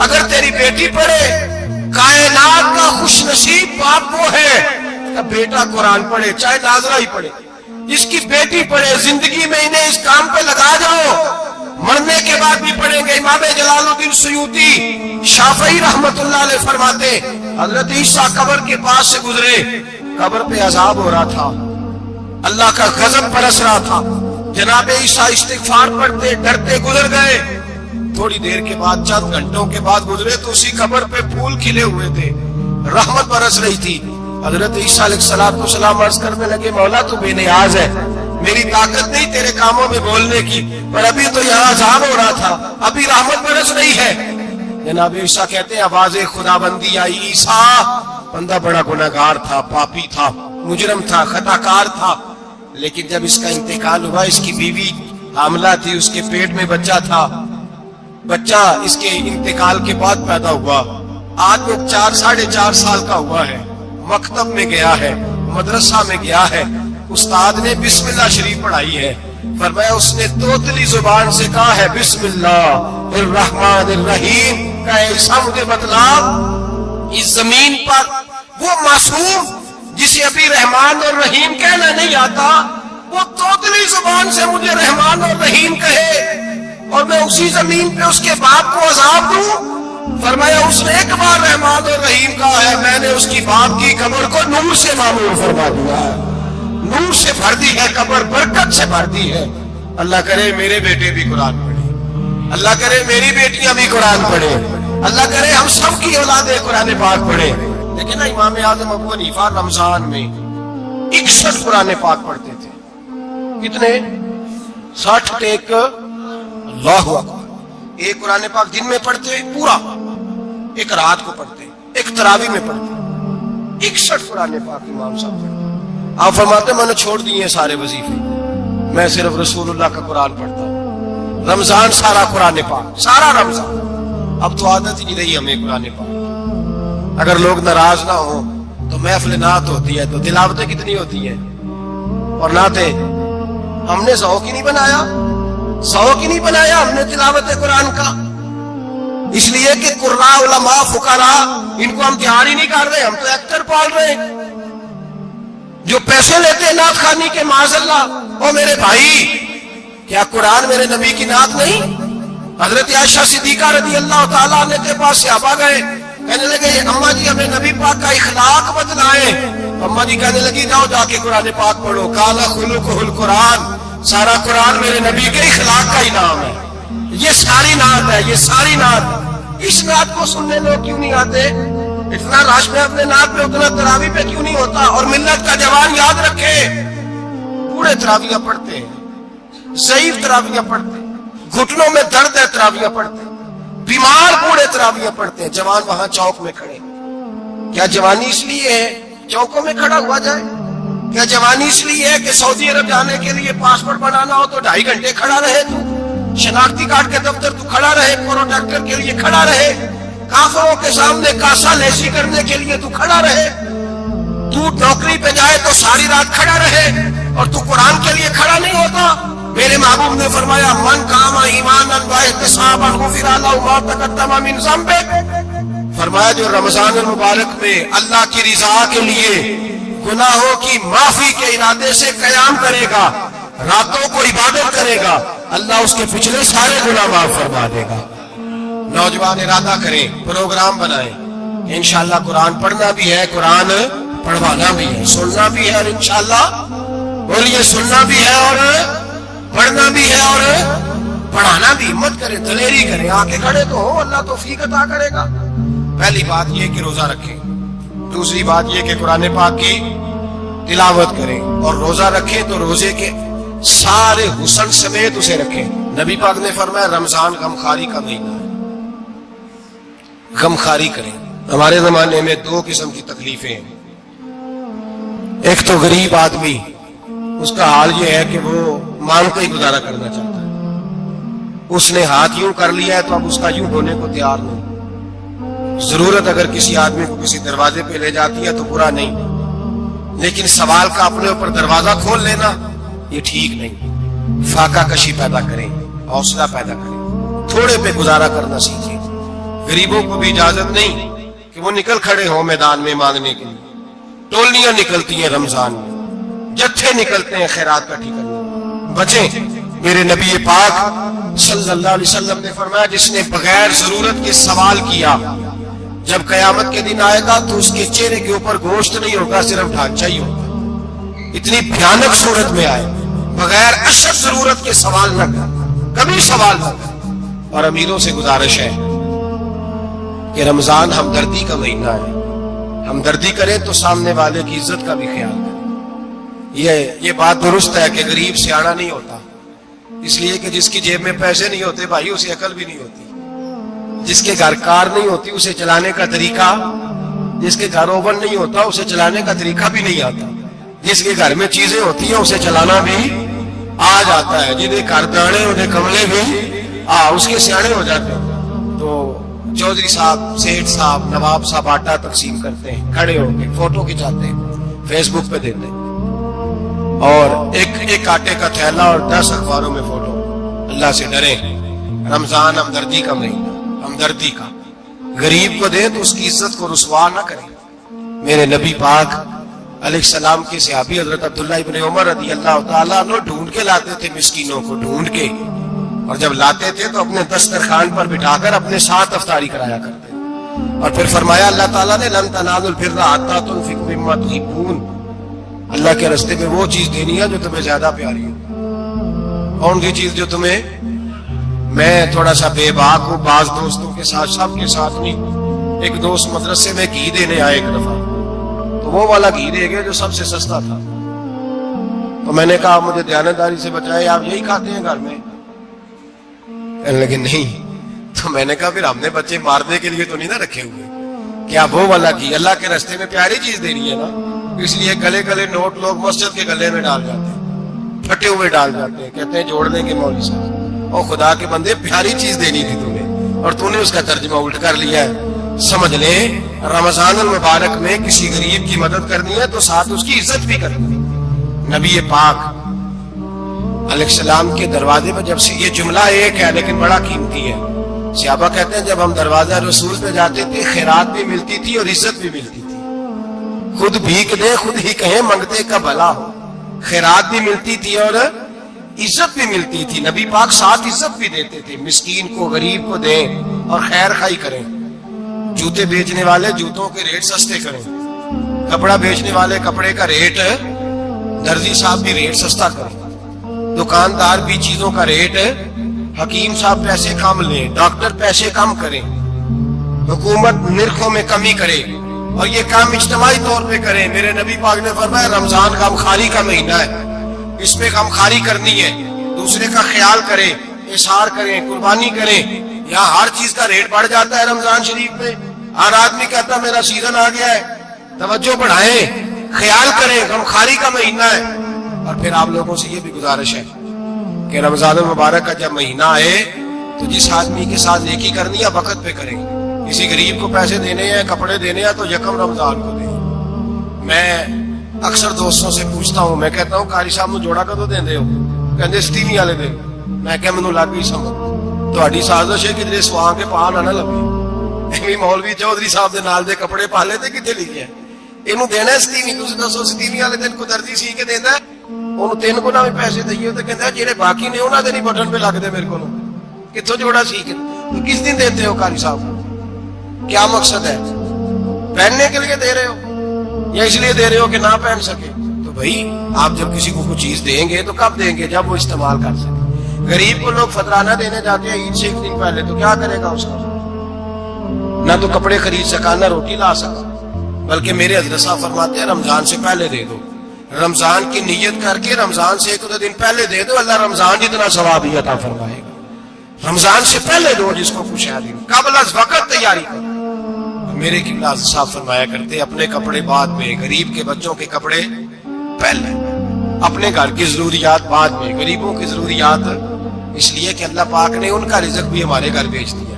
اگر تیری بیٹی پڑھے, کائنات کا خوش نصیب باپ وہ ہے کہ بیٹا قرآن پڑھے, چاہے ناظرہ ہی پڑھے, اس کی بیٹی پڑھے. زندگی میں انہیں اس کام پہ لگا جاؤ, مرنے کے بعد بھی پڑھیں گے. امام جلال الدین سیوطی شافعی رحمت اللہ علیہ فرماتے حضرت عیسیٰ قبر کے پاس سے گزرے, قبر پہ عذاب ہو رہا تھا, اللہ کا غضب برس رہا تھا. جناب عیسیٰ استغفار پڑھتے ڈرتے گزر گئے. تھوڑی دیر کے بعد, چند گھنٹوں کے بعد گزرے تو اسی قبر پہ پھول کھلے ہوئے تھے, رحمت برس رہی تھی. حضرت عیسیٰ علیہ السلام عرض کرنے لگے مولا تو بے نیاز ہے, میری طاقت نہیں تیرے کاموں میں بولنے کی, پر ابھی تو یہاں عذاب ہو رہا تھا, ابھی رحمت برس رہی ہے. جناب عیسیٰ کہتے ہیں آواز خدا بندی آئی, عیسیٰ بندہ بڑا گناہگار تھا, پاپی تھا, مجرم تھا, خطا کار تھا, لیکن جب اس کا انتقال ہوا, اس کی بیوی حاملہ تھی, اس کے پیٹ میں بچہ تھا, بچہ اس کے انتقال کے بعد پیدا ہوا. آج وہ 4-4.5 سال کا ہوا ہے, مکتب میں گیا ہے, مدرسہ میں گیا ہے, استاد نے بسم اللہ شریف پڑھائی ہے. فرمایا اس نے توتلی زبان سے کہا ہے بسم اللہ الرحمن الرحیم. کہ ایسا مجھے بتلا, اس زمین پر وہ معصوم جسے ابھی رحمان اور رحیم کہنا نہیں آتا, وہ توتلی زبان سے مجھے رحمان اور رحیم کہے, اور میں اسی زمین پہ اس کے باپ کو عذاب دوں. فرمایا اس نے ایک بار رحمان اور رحیم کہا ہے, میں نے اس کی باپ کی قبر کو نور سے معمور فرما دیا ہے, نور سے بھر دی ہے قبر, برکت سے بھر دی ہے. اللہ کرے میرے بیٹے بھی قرآن پڑھے, اللہ کرے میری بیٹیاں بھی قرآن پڑھے, اللہ کرے ہم سب کی اولادیں قرآن پاک پڑھے. لیکن امام اعظم ابو حنیفہ رمضان میں 61 قرآن پاک پڑھتے تھے. کتنے؟ 60 ٹیک. اللہ اکبر. ایک قرآن پاک دن میں پڑھتے پورا, ایک رات کو پڑھتے, ایک تراویح میں پڑھتے. 61 قرآن پاک امام صاحب پڑھتے. آپ فرماتے میں نے چھوڑ دیے سارے وظیفے, میں صرف رسول اللہ کا قرآن پڑھتا ہوں. رمضان سارا قرآن پاک, سارا رمضان. اب تو عادت ہی نہیں رہی ہمیں قرآن پاک. اگر لوگ ناراض نہ ہو تو محفل نعت ہوتی ہے, تو تلاوتیں کتنی ہوتی ہیں, اور نعتیں ہم نے ذوق ہی نہیں بنایا, ذوق ہی نہیں بنایا ہم نے تلاوت قرآن کا. اس لیے کہ قراء, علماء, فقراء ان کو ہم تیار ہی نہیں کر رہے, ہم تو ایکٹر پال رہے ہیں جو پیسے لیتے ہیں نعت خوانی کے. معاذ اللہ. او میرے بھائی, کیا قرآن میرے نبی کی نعت نہیں؟ حضرت عائشہ صدیقہ رضی اللہ تعالیٰ عنہ کے پاس صحابہ گئے, کہنے لگے اماں جی ہمیں نبی پاک کا اخلاق بتلائیں. اماں جی کہنے لگی جاؤ جا کے قرآن پاک پڑھو. قال خلقہ القرآن, سارا قرآن میرے نبی کے اخلاق کا ہی نام ہے. یہ ساری نعت ہے, یہ ساری نعت. اس نعت کو سننے لوگ کیوں نہیں آتے؟ اتنا رش میں اپنے نعت پہ, اتنا تراویح پہ کیوں نہیں ہوتا؟ اور ملت کا جوان یاد رکھے, پورے تراویح پڑھتے ہیں, ضعیف تراویح پڑھتے ہیں, گھٹنوں میں درد ہے تراویح پڑھتے ہیں, بیمار بوڑھے تراویح پڑھتے ہیں. جوان وہاں چوک میں کھڑے. کیا جوانی اس لیے ہے چوکوں میں کھڑا ہوا جائے؟ کیا جوانی اس لیے ہے کہ سعودی عرب جانے کے لیے پاسپورٹ بنانا ہو تو 2.5 گھنٹے کھڑا رہے, تو شناختی کارڈ کے دفتر تو کھڑا رہے, پروٹیکٹر کے لیے کھڑا رہے, کافروں کے سامنے کاسا لیسی کرنے کے لیے تو کھڑا رہے, تو نوکری پہ جائے تو ساری رات کھڑا رہے, اور تو قرآن کے لیے کھڑا نہیں ہوتا؟ میرے محبوب نے فرمایا من قام ایمانا واحتسابا غفر لہ ما تقدم من ذنبہ. فرمایا جو رمضان المبارک میں اللہ کی رضا کے لیے گناہوں کی معافی کے ارادے سے قیام کرے گا, راتوں کو عبادت کرے گا, اللہ اس کے پچھلے سارے گناہ معاف فرما دے گا. نوجوان ارادہ کریں, پروگرام بنائیں. انشاءاللہ قرآن پڑھنا بھی ہے, قرآن پڑھوانا بھی ہے, سننا بھی ہے, اور انشاءاللہ بولیے سننا بھی ہے اور پڑھنا بھی ہے اور پڑھانا بھی. ہمت کریں, دلیری کریں, آ کے کھڑے تو ہو, اللہ توفیق عطا کرے گا. پہلی بات یہ کہ روزہ رکھیں, دوسری بات یہ کہ قرآن پاک کی تلاوت کریں, اور روزہ رکھیں تو روزے کے سارے حسن سمیت اسے رکھیں. نبی پاک نے فرمایا رمضان غمخواری کا مہینہ ہے, غمخواری کریں. ہمارے زمانے میں دو قسم کی تکلیفیں ہیں. ایک تو غریب آدمی، اس کا حال یہ ہے کہ وہ مانگ کا ہی گزارا کرنا چاہتا ہے. اس نے ہاتھ یوں کر لیا ہے تو اب اس کا یوں ہونے کو تیار نہیں. ضرورت اگر کسی آدمی کو کسی دروازے پہ لے جاتی ہے تو برا نہیں، لیکن سوال کا اپنے اوپر دروازہ کھول لینا یہ ٹھیک نہیں. فاقہ کشی پیدا کریں، حوصلہ پیدا کریں، تھوڑے پہ گزارا کرنا سیکھیں. غریبوں کو بھی اجازت نہیں کہ وہ نکل کھڑے ہوں میدان میں مانگنے کے لیے. ٹولیاں نکلتی ہیں رمضان میں، جتھے نکلتے ہیں خیرات کٹھی کرنے. بچیں. میرے نبی پاک صلی اللہ علیہ وسلم نے فرمایا جس نے بغیر ضرورت کے سوال کیا جب قیامت کے دن آئے گا تو اس کے چہرے کے اوپر گوشت نہیں ہوگا، صرف ڈھانچہ ہی ہوگا. اتنی بھیانک صورت میں آئے بغیر اشد ضرورت کے سوال نہ کر، کبھی سوال نہ کر. اور امیروں سے گزارش ہے کہ رمضان ہمدردی کا مہینہ ہے. ہمدردی کریں تو سامنے والے کی عزت کا بھی خیال کریں. یہ بات درست ہے کہ غریب سیاڑا نہیں ہوتا، اس لیے کہ جس کی جیب میں پیسے نہیں ہوتے بھائی اسے عقل بھی نہیں ہوتی. جس کے گھر کار نہیں ہوتی اسے چلانے کا طریقہ، جس کے گھر اوون نہیں ہوتا اسے چلانے کا طریقہ بھی نہیں آتا. جس کے گھر میں چیزیں ہوتی ہیں اسے چلانا بھی آ جاتا ہے. جنہیں گھر دانے انہیں کملے بھی اس کے سیاڑے ہو جاتے ہیں. تو چودھری صاحب، سیٹھ صاحب، نواب صاحب آٹا تقسیم کرتے ہیں، کھڑے ہو کے فوٹو کھچاتے ہیں، فیس بک پہ دیتے ہیں، اور ایک آٹے کا تھیلا اور 10 اخباروں میں فوٹو. اللہ سے ڈریں. رمضان ہمدردی کا مہینہ، ہمدردی کا. غریب کو دیں تو اس کی عزت کو رسوا نہ کریں. میرے نبی پاک علیہ السلام کے صحابی حضرت عبداللہ ابن عمر رضی اللہ تعالیٰ عنہ ڈھونڈ کے لاتے تھے مسکینوں کو، ڈھونڈ کے، اور جب لاتے تھے تو اپنے دسترخوان پر بٹھا کر اپنے ساتھ افطاری کرایا کرتے. اور پھر فرمایا اللہ تعالیٰ نے لن تنالوا البر حتی تنفقوا مما تحبون. اللہ کے راستے میں وہ چیز دینی ہے جو تمہیں زیادہ پیاری ہو. کون سی چیز جو تمہیں؟ میں تھوڑا سا بے باک ہوں، بعض دوستوں کے ساتھ، سب کے ساتھ نہیں. ایک دوست مدرسے میں گھی دینے آئے ایک دفعہ، تو وہ والا گھی دے گئے جو سب سے سستا تھا. تو میں نے کہا مجھے دیانتداری سے بچائے، آپ یہی کھاتے ہیں گھر میں؟ کہنے لگے نہیں. تو میں نے کہا پھر ہم نے بچے مارنے کے لیے تو نہیں نہ رکھے ہوئے. کیا وہ والا گھی اللہ کے راستے میں پیاری چیز دینی ہے نا، اس لیے گلے گلے نوٹ لوگ مسجد کے گلے میں ڈال جاتے ہیں، پھٹے ہوئے ڈال جاتے ہیں، کہتے ہیں جوڑ دیں گے مولوی صاحب. اور خدا کے بندے پیاری چیز دینی تھی تمہیں اور تو نے اس کا ترجمہ الٹ کر لیا ہے. سمجھ لیں رمضان المبارک میں کسی غریب کی مدد کرنی ہے تو ساتھ اس کی عزت بھی کرنی ہے. نبی پاک علیہ السلام کے دروازے پر جب سے، یہ جملہ ایک ہے لیکن بڑا قیمتی ہے. صحابہ کہتے ہیں جب ہم دروازہ رسول پہ جاتے تھے خیرات بھی ملتی تھی اور عزت بھی ملتی تھی. خود بھیک دے خود ہی کہیں منگتے کا بھلا ہو. خیرات بھی ملتی تھی اور عزت بھی ملتی تھی. نبی پاک ساتھ عزت بھی دیتے تھے. مسکین کو، غریب کو دیں اور خیر خائی کریں. جوتے بیچنے والے جوتوں کے ریٹ سستے کریں، کپڑا بیچنے والے کپڑے کا ریٹ، درزی صاحب بھی ریٹ سستا کریں، دکاندار بھی چیزوں کا ریٹ، حکیم صاحب پیسے کم لیں، ڈاکٹر پیسے کم کریں، حکومت نرخوں میں کمی کرے، اور یہ کام اجتماعی طور پہ کریں. میرے نبی پاک نے فرمایا رمضان غمخواری کا مہینہ ہے، اس میں غمخواری کرنی ہے، دوسرے کا خیال کریں، اظہار کریں، قربانی کریں. یہاں ہر چیز کا ریٹ بڑھ جاتا ہے رمضان شریف میں. ہر آدمی کہتا ہے میرا سیزن آ گیا ہے. توجہ بڑھائیں، خیال کریں، غمخواری کا مہینہ ہے. اور پھر آپ لوگوں سے یہ بھی گزارش ہے کہ رمضان المبارک کا جب مہینہ آئے تو جس آدمی کے ساتھ نیکی کرنی ہے وقت پہ کریں. کسی غریب کو پیسے دینے ہیں، کپڑے دینے ہیں تو یکم رمضان کو دیں. میں اکثر دوستوں سے پوچھتا ہوں، میں کہتا ہوں قاری صاحب نو جوڑا کدو دیندے ہو؟ کہندے ستیویں والے دن. میں کہ مینوں لگ گئی سمجھ تہاڈی سازش ہے کہ سواں کے پا نہ لگے. ایویں مولوی چودھری صاحب دے نال دے کپڑے پا لے تے کتے لکھیا اینو دینا ہے ستیویں. تسی دسو ستیویں والے دن کو درزی سی کے دیندا ہے اونوں 3 گنا بھی پیسے دئیے تے کہندا جڑے باقی نے انہاں دے نہیں بٹن پہ لگدے میرے کولوں کتھوں جوڑا سی کے. تو کس دن دیتے ہو قاری صاحب؟ کیا مقصد ہے؟ پہننے کے لیے دے رہے ہو یا اس لیے دے رہے ہو کہ نہ پہن سکے؟ تو بھائی آپ جب کسی کو کچھ چیز دیں گے تو کب دیں گے؟ جب وہ استعمال کر سکے. غریب کو لوگ فطرانہ دینے جاتے ہیں عید سے 1 دن پہلے، تو کیا کرے گا اس کا؟ نہ تو کپڑے خرید سکا نہ روٹی لا سکا. بلکہ میرے حضرت صاحب فرماتے ہیں رمضان سے پہلے دے دو. رمضان کی نیت کر کے رمضان سے 1 دن پہلے دے دو، اللہ رمضان جتنا ثواب ہی عطا فرمائے گا. رمضان سے پہلے دو جس کو خوش ہے دن، قبل از وقت تیاری کرو. میرے قبلہ صاحب فرمایا کرتے اپنے کپڑے بعد میں، غریب کے بچوں کے کپڑے پہلے، اپنے گھر کی ضروریات بعد میں، غریبوں کی ضروریات، اس لیے کہ اللہ پاک نے ان کا رزق بھی ہمارے گھر بھیج دیا.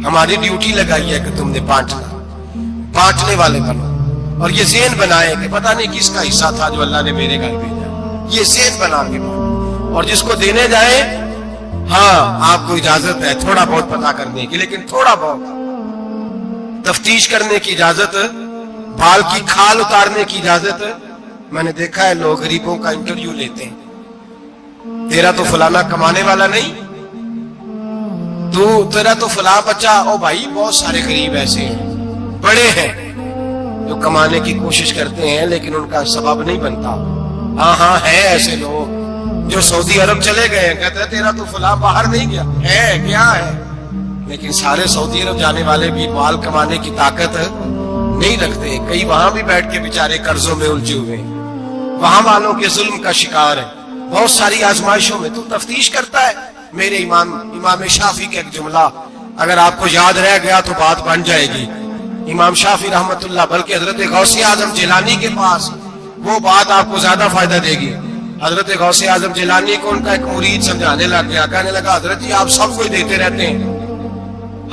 ہماری ڈیوٹی لگائی ہے کہ تم نے بانٹنے والے بنو، اور یہ ذہن بنائے کہ پتہ نہیں کس کا حصہ تھا جو اللہ نے میرے گھر بھیجا. یہ ذہن بنا کے بانٹو، اور جس کو دینے جائے ہاں آپ کو اجازت ہے تھوڑا بہت پتہ کرنے کی، لیکن تھوڑا بہت تفتیش کرنے کی اجازت، بال کی کھال اتارنے کی اجازت. میں نے دیکھا ہے لوگ غریبوں کا انٹرویو لیتے ہیں، تیرا تو فلانا کمانے والا نہیں، تیرا تو فلاں بچہ. او بھائی بہت سارے غریب ایسے ہیں، بڑے ہیں جو کمانے کی کوشش کرتے ہیں لیکن ان کا سبب نہیں بنتا. ہاں ہے ایسے لوگ جو سعودی عرب چلے گئے ہیں، کہتے ہیں تیرا تو فلاں باہر نہیں گیا ہے، کیا ہے، لیکن سارے سعودی عرب جانے والے بھی مال کمانے کی طاقت نہیں رکھتے. کئی وہاں بھی بیٹھ کے بیچارے قرضوں میں الجھے ہوئے ہیں، وہاں والوں کے ظلم کا شکار ہے، بہت ساری آزمائشوں میں. تو تفتیش کرتا ہے. میرے امام شافعی کا ایک جملہ اگر آپ کو یاد رہ گیا تو بات بن جائے گی. امام شافعی رحمت اللہ، بلکہ حضرت غوث اعظم جیلانی کے پاس وہ بات آپ کو زیادہ فائدہ دے گی. حضرت غوث اعظم جیلانی کو ان کا ایک مرید سمجھانے لگ گیا، کہنے لگا حضرت جی آپ سب کو ہی دیتے رہتے ہیں،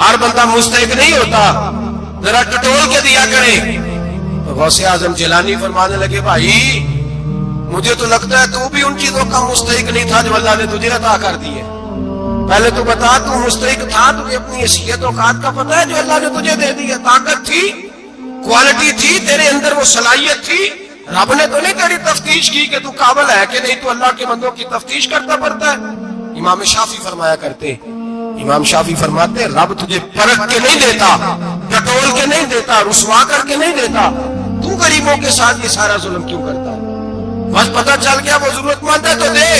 ہر بندہ مستحق نہیں ہوتا، ذرا ٹٹول کے دیا کریں. تو غوث اعظم جیلانی فرمانے لگے بھائی مجھے تو لگتا ہے تو بھی ان چیزوں کا مستحق نہیں تھا جو اللہ نے تجھے عطا کر دی ہے. پہلے تو بتا تو مستحق تھا، تجھے اپنی حیثیت اوقات کا پتہ ہے جو اللہ نے تجھے دے دی ہے؟ طاقت تھی، کوالٹی تھی، تیرے اندر وہ صلاحیت تھی. رب نے تو نہیں تیری تفتیش کی کہ تو قابل ہے کہ نہیں، تو اللہ کے بندوں کی تفتیش کرتا پڑتا ہے. امام شافعی فرمایا کرتے، امام شافعی فرماتے رب تجھے پرکھ کے نہیں دیتا، ٹٹول کے نہیں دیتا، رسوا کر کے نہیں دیتا. تو غریبوں کے ساتھ یہ سارا ظلم کیوں کرتا ہے؟ بس پتہ چل گیا وہ ضرورت مند ہے تو دے،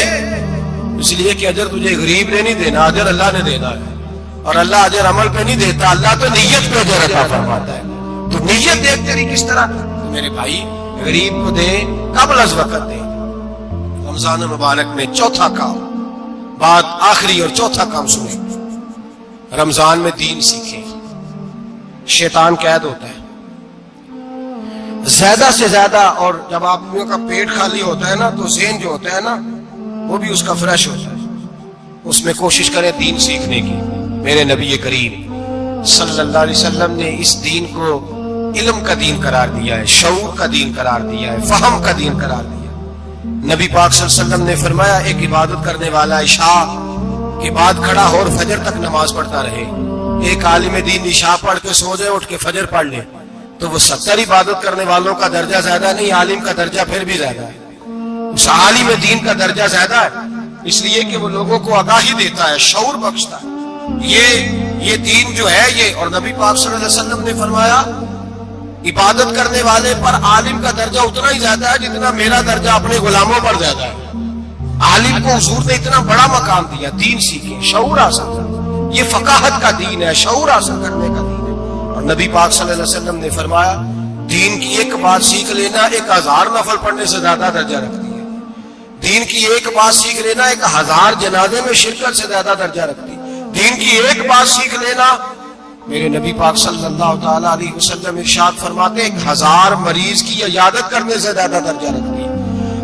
اس لیے کہ اجر تجھے غریب نے نہیں دینا، اجر اللہ نے دینا ہے. اور اللہ اجر عمل پہ نہیں دیتا، اللہ تو نیت پہ اجر عطا فرماتا ہے. تو نیت دیکھ تیری کس طرح. تو میرے بھائی غریب کو دے قبل از وقت دے. رمضان مبارک میں چوتھا کام، بات آخری اور چوتھا کام سنیں، رمضان میں دین سیکھیں. شیطان قید ہوتا ہے زیادہ سے زیادہ، اور جب آدمیوں کا پیٹ خالی ہوتا ہے نا تو ذہن جو ہوتا ہے نا وہ بھی اس کا فریش ہوتا ہے. اس میں کوشش کریں دین سیکھنے کی. میرے نبی کریم صلی اللہ علیہ وسلم نے اس دین کو علم کا دین قرار دیا ہے، شعور کا دین قرار دیا ہے، فہم کا دین قرار دیا. نبی پاک صلی اللہ علیہ وسلم نے فرمایا ایک عبادت کرنے والا عشاء کے بعد کھڑا ہو اور فجر تک نماز پڑھتا رہے. ایک عالم دین عشاء پڑھ کے سو جائے، اٹھ کے فجر پڑھ لے، تو وہ 70 عبادت کرنے والوں کا درجہ زیادہ نہیں، عالم کا درجہ پھر بھی زیادہ ہے. اس عالم دین کا درجہ زیادہ ہے، اس لیے کہ وہ لوگوں کو آگاہی دیتا ہے، شعور بخشتا ہے. یہ دین جو ہے یہ، اور نبی پاک صلی اللہ علیہ وسلم نے فرمایا عبادت کرنے والے پر عالم کا درجہ اتنا ہی زیادہ ہے جتنا میرا درجہ اپنے غلاموں پر زیادہ ہے. عالم کو حضور نے اتنا بڑا مقام دیا. دین سیکھیں، شعور حاصل کریں، یہ فقاہت کا دین ہے، شعور حاصل کرنے کا دین ہے. اور نبی پاک صلی اللہ علیہ وسلم نے فرمایا دین کی ایک بات سیکھ لینا 1000 نفل پڑھنے سے زیادہ درجہ رکھتی ہے. دین کی ایک بات سیکھ لینا 1000 جنازے میں شرکت سے زیادہ درجہ رکھتی ہے. دین کی ایک بات سیکھ لینا، میرے نبی پاک صلی اللہ تعالی علیہ وسلم ارشاد فرماتے 1000 مریض کی عیادت کرنے سے زیادہ درجہ رکھتی ہے.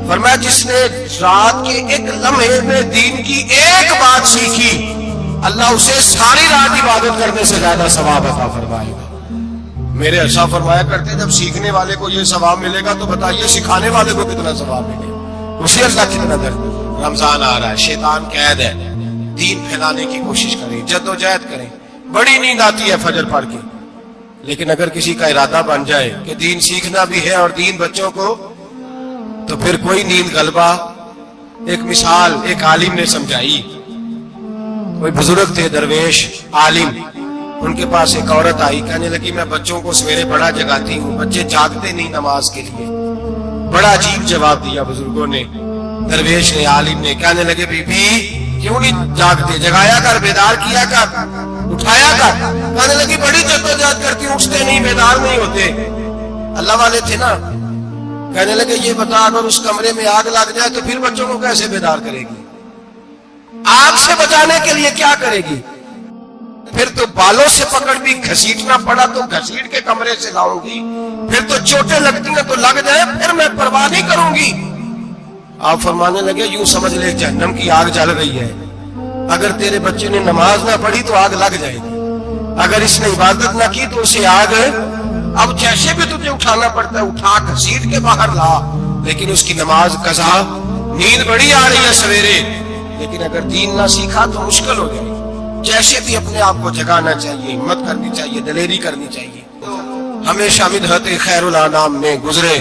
فرمایا جس نے رات کے ایک لمحے میں دین کی ایک بات سیکھی، اللہ اسے ساری رات عبادت کرنے سے زیادہ ثواب عطا فرمائے گا. میرے ارشاد فرمایا کرتے جب سیکھنے والے کو یہ ثواب ملے گا تو بتائیے سکھانے والے کو کتنا ثواب ملے گا. اسے اللہ کتنا درد. رمضان آ رہا ہے، شیطان قید ہے، دین پھیلانے کی کوشش کریں، جدوجہد کریں. بڑی نیند آتی ہے فجر پڑھ کے، لیکن اگر کسی کا ارادہ بن جائے کہ دین سیکھنا بھی ہے اور دین بچوں کو، تو پھر کوئی نیند غلبہ. ایک مثال ایک عالم نے سمجھائی. کوئی بزرگ تھے، درویش عالم، ان کے پاس ایک عورت آئی، کہنے لگی میں بچوں کو سویرے بڑا جگاتی ہوں، بچے جاگتے نہیں نماز کے لیے. بڑا عجیب جواب دیا بزرگوں نے، درویش نے، عالم نے. کہنے لگے بی بی کیوں نہیں جاگتے، جگایا کر، بیدار کیا کر، اٹھایا کر. کہنے لگی بڑی جدوجہد کرتی ہوں، اٹھتے نہیں، بیدار نہیں ہوتے. اللہ والے تھے نا. کہنے لگے یہ بتا اگر اس کمرے میں آگ لگ جائے تو پھر بچوں کو کیسے بیدار کرے گی؟ آگ سے بچانے کے لیے کیا کرے گی؟ پھر تو بالوں سے پکڑ بھی گھسیٹنا پڑا تو گھسیٹ کے کمرے سے لاؤں گی، پھر تو چوٹیں لگتی ہیں تو لگ جائے، پھر میں پرواہ نہیں کروں گی۔ آپ فرمانے لگے یوں سمجھ لے جہنم کی آگ جل رہی ہے، اگر تیرے بچے نے نماز نہ پڑھی تو آگ لگ جائے گی، اگر اس نے عبادت نہ کی تو اسے آگ، اب جیسے بھی تجھے اٹھانا پڑتا ہے اٹھا گھسیٹ کے باہر لا، لیکن اس کی نماز قضا، نیند بڑی آ رہی ہے سویرے، لیکن اگر دین نہ سیکھا تو مشکل ہو جائے گی۔ جیسے بھی اپنے آپ کو جگانا چاہیے، ہمت کرنی چاہیے، دلیری کرنی چاہیے۔ ہمیشہ مدحت خیر الانام میں گزرے